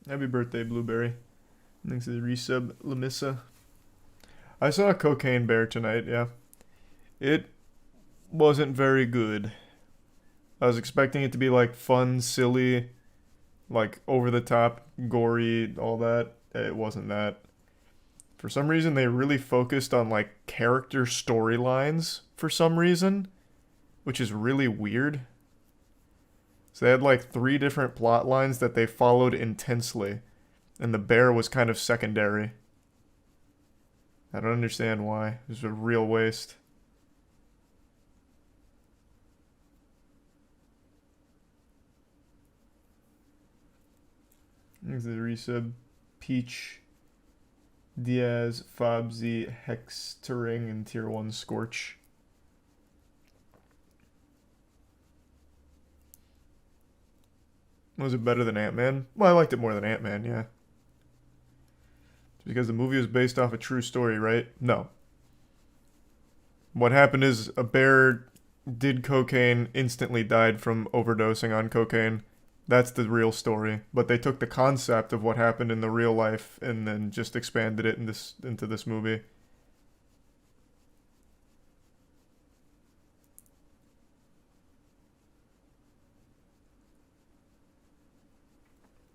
Happy birthday, Blueberry. Thanks to the resub, Lamissa. I saw a Cocaine Bear tonight, yeah. It wasn't very good. I was expecting it to be like fun, silly, like over the top, gory, all that. It wasn't that. For some reason, they really focused on like character storylines for some reason, which is really weird. So they had like three different plot lines that they followed intensely, and the bear was kind of secondary. I don't understand why. It was a real waste. There's the resub. Peach, Diaz, Fobsy, Hextering, and Tier 1 Scorch. Was it better than Ant-Man? Well, I liked it more than Ant-Man, yeah. Because the movie was based off a true story, right? No. What happened is a bear did cocaine, instantly died from overdosing on cocaine. That's the real story. But they took the concept of what happened in the real life and then just expanded it into this movie.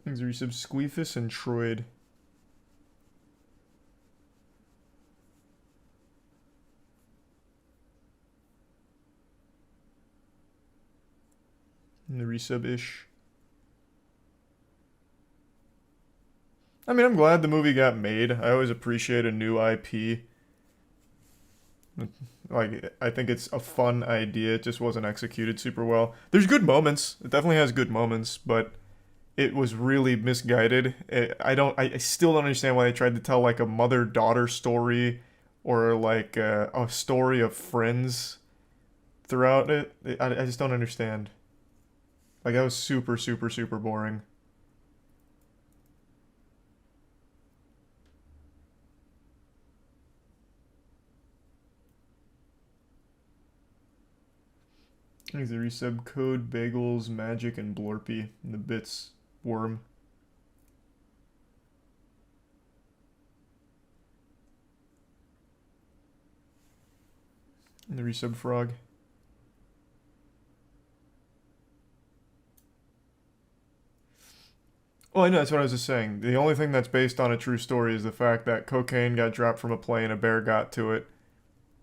Things resub Squeefus and Troid. And the resub-ish. I mean, I'm glad the movie got made. I always appreciate a new IP. Like, I think it's a fun idea. It just wasn't executed super well. There's good moments. It definitely has good moments, but it was really misguided. I still don't understand why they tried to tell like a mother-daughter story or like a story of friends throughout it. I just don't understand. Like, that was super, super, super boring. Here's the resub code, bagels, magic, and blorpy. And the bits worm. And the resub frog. Well, I know, that's what I was just saying. The only thing that's based on a true story is the fact that cocaine got dropped from a plane, a bear got to it,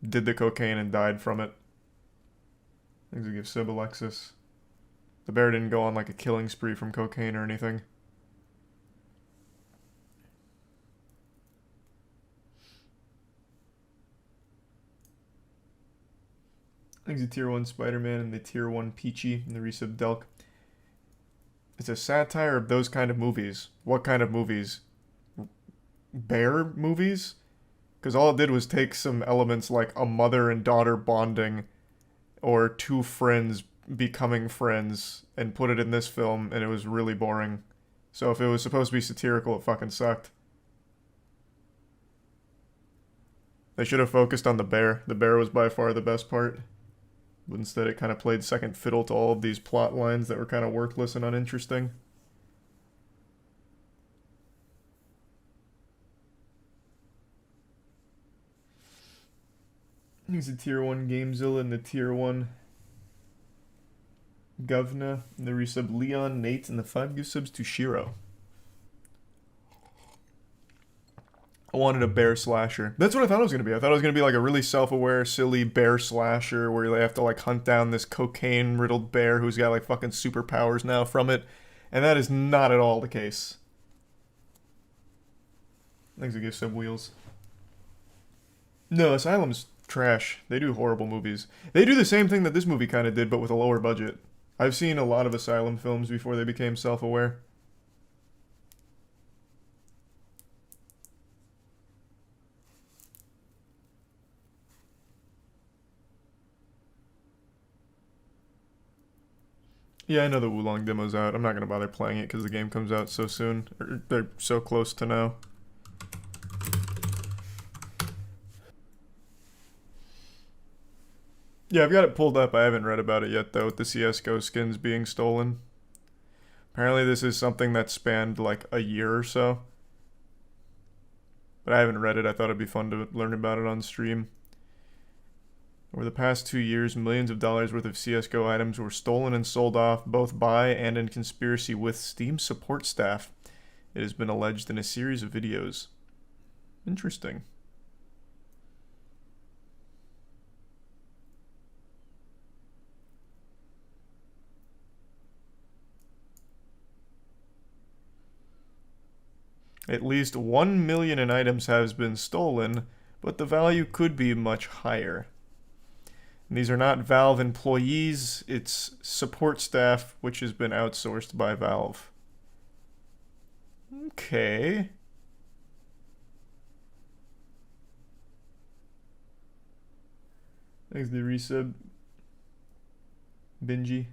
did the cocaine, and died from it. Things we give Sib Alexis. The bear didn't go on like a killing spree from cocaine or anything. Things a Tier 1 Spider-Man and the Tier 1 Peachy and the resub Delk. It's a satire of those kind of movies. What kind of movies? Bear movies? Because all it did was take some elements like a mother and daughter bonding or two friends becoming friends and put it in this film, and it was really boring. So if it was supposed to be satirical, it fucking sucked. They should have focused on the bear. The bear was by far the best part. But instead it kind of played second fiddle to all of these plot lines that were kind of worthless and uninteresting. He's a Tier 1 Gamezilla and the Tier 1 Govna. And the resub Leon, Nate, and the 5 gift subs to Shiro. I wanted a bear slasher. That's what I thought it was going to be. I thought it was going to be like a really self-aware, silly bear slasher where they have to like hunt down this cocaine-riddled bear who's got like fucking superpowers now from it. And that is not at all the case. Thanks to give some wheels. No, Asylum's trash. They do horrible movies. They do the same thing that this movie kind of did, but with a lower budget. I've seen a lot of Asylum films before they became self-aware. Yeah, I know the Wulong demo's out. I'm not going to bother playing it because the game comes out so soon. Or they're so close to now. Yeah, I've got it pulled up. I haven't read about it yet, though, with the CSGO skins being stolen. Apparently this is something that spanned like a year or so. But I haven't read it. I thought it'd be fun to learn about it on stream. Over the past 2 years, millions of dollars worth of CSGO items were stolen and sold off, both by and in conspiracy with Steam support staff. It has been alleged in a series of videos. Interesting. At least 1 million in items has been stolen, but the value could be much higher. And these are not Valve employees, it's support staff, which has been outsourced by Valve. Okay. Thanks the resub. Benji.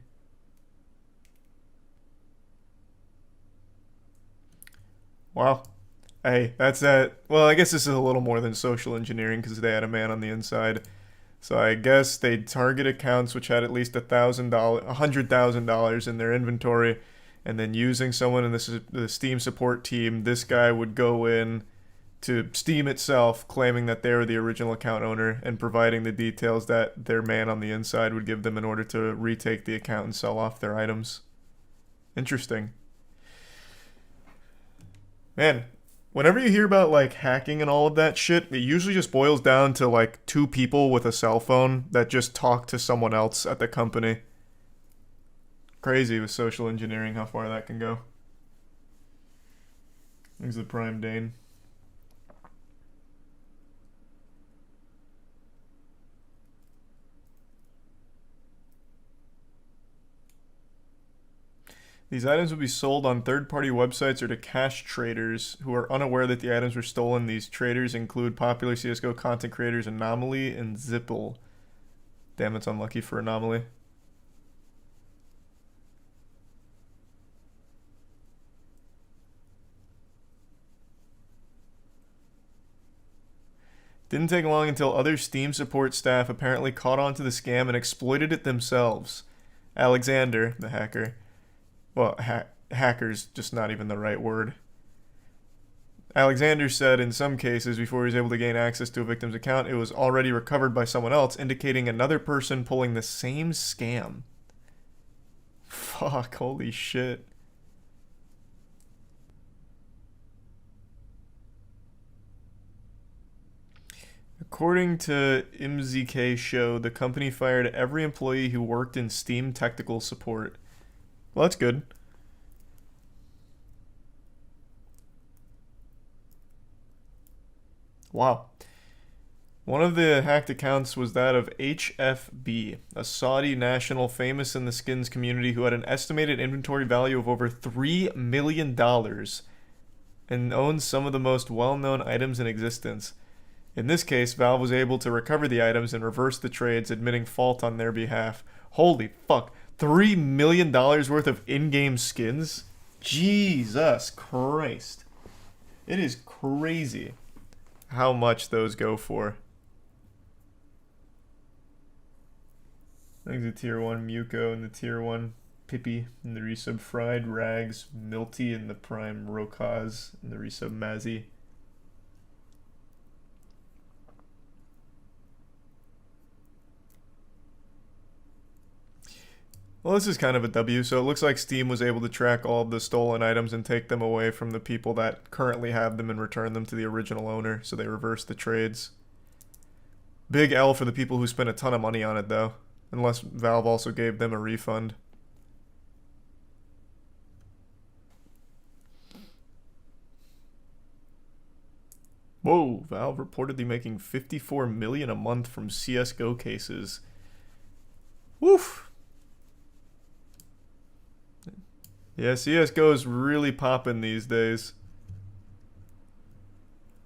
Wow. Hey, that's that. Well, I guess this is a little more than social engineering because they had a man on the inside. So I guess they target accounts which had at least $100,000 in their inventory, and then using someone in the Steam support team, this guy would go in to Steam itself, claiming that they were the original account owner and providing the details that their man on the inside would give them in order to retake the account and sell off their items. Interesting. Man, whenever you hear about like hacking and all of that shit, it usually just boils down to like two people with a cell phone that just talk to someone else at the company. Crazy with social engineering how far that can go. There's the Prime Dane. These items will be sold on third-party websites or to cash traders who are unaware that the items were stolen. These traders include popular CSGO content creators Anomaly and Zipple. Damn, it's unlucky for Anomaly. Didn't take long until other Steam support staff apparently caught on to the scam and exploited it themselves. Alexander, the hacker, well, hacker's just not even the right word. Alexander said in some cases, before he was able to gain access to a victim's account, it was already recovered by someone else, indicating another person pulling the same scam. Fuck, holy shit. According to MZK Show, the company fired every employee who worked in Steam technical support. Well, that's good. Wow. One of the hacked accounts was that of HFB, a Saudi national famous in the skins community who had an estimated inventory value of over $3 million and owns some of the most well-known items in existence. In this case, Valve was able to recover the items and reverse the trades, admitting fault on their behalf. Holy fuck. $3 million worth of in-game skins? Jesus Christ. It is crazy how much those go for. Thanks to Tier 1 Muko and the Tier 1 Pippi and the resub Fried Rags, Milty and the Prime Rokaz and the resub Mazzy. Well, this is kind of a W, so it looks like Steam was able to track all of the stolen items and take them away from the people that currently have them and return them to the original owner, so they reversed the trades. Big L for the people who spent a ton of money on it, though, unless Valve also gave them a refund. Whoa, Valve reportedly making $54 million a month from CSGO cases. Woof! Yeah, CSGO is really popping these days.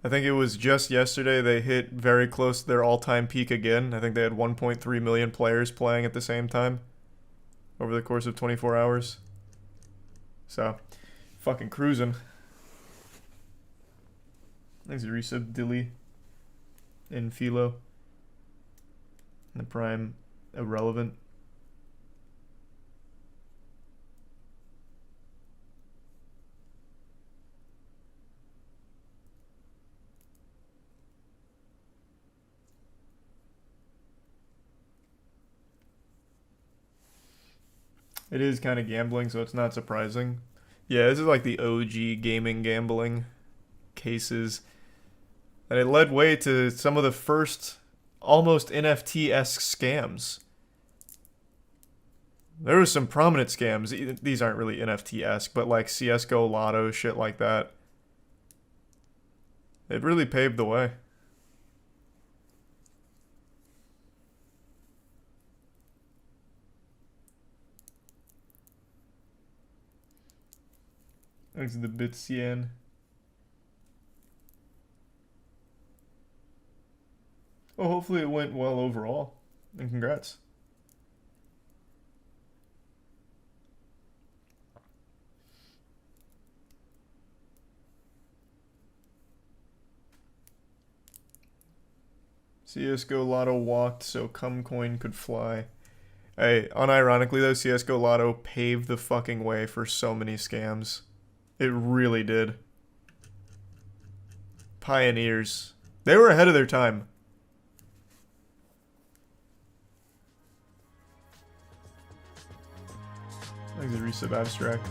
I think it was just yesterday they hit very close to their all-time peak again. I think they had 1.3 million players playing at the same time over the course of 24 hours. So, fucking cruising. Thanks to resub Dilly and Philo. And the Prime Irrelevant. It is kind of gambling, so it's not surprising. Yeah, this is like the OG gaming gambling cases. And it led way to some of the first almost NFT-esque scams. There was some prominent scams. These aren't really NFT-esque, but like CSGO Lotto, shit like that. It really paved the way. Thanks to the Bitsian. Well, hopefully it went well overall. And congrats. CSGO Lotto walked so Cumcoin could fly. Hey, unironically though, CSGO Lotto paved the fucking way for so many scams. It really did. Pioneers. They were ahead of their time. I think the resub abstract.